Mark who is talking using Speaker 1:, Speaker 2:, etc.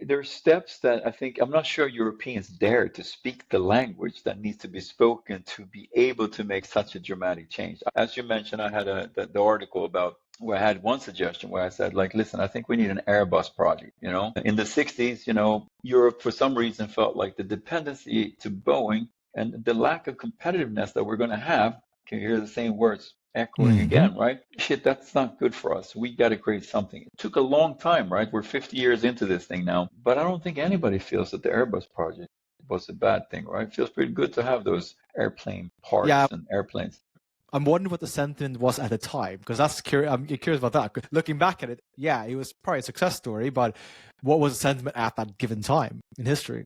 Speaker 1: there are steps that I think, I'm not sure Europeans dare to speak the language that needs to be spoken to be able to make such a dramatic change. As you mentioned, I had the article about where I had one suggestion where I said, like, listen, I think we need an Airbus project. In the 60s, Europe for some reason felt like the dependency to Boeing and the lack of competitiveness that we're going to have. Can you hear the same words echoing
Speaker 2: Mm-hmm.
Speaker 1: again, right? Shit, that's not good for us. We got to create something. It took a long time, right? We're 50 years into this thing now, but I don't think anybody feels that the Airbus project was a bad thing, right? It feels pretty good to have those airplane
Speaker 2: Yeah,
Speaker 1: parts and airplanes.
Speaker 2: I'm wondering what the sentiment was at the time, because I'm curious about that. Looking back at it, yeah, it was probably a success story, but what was the sentiment at that given time in history?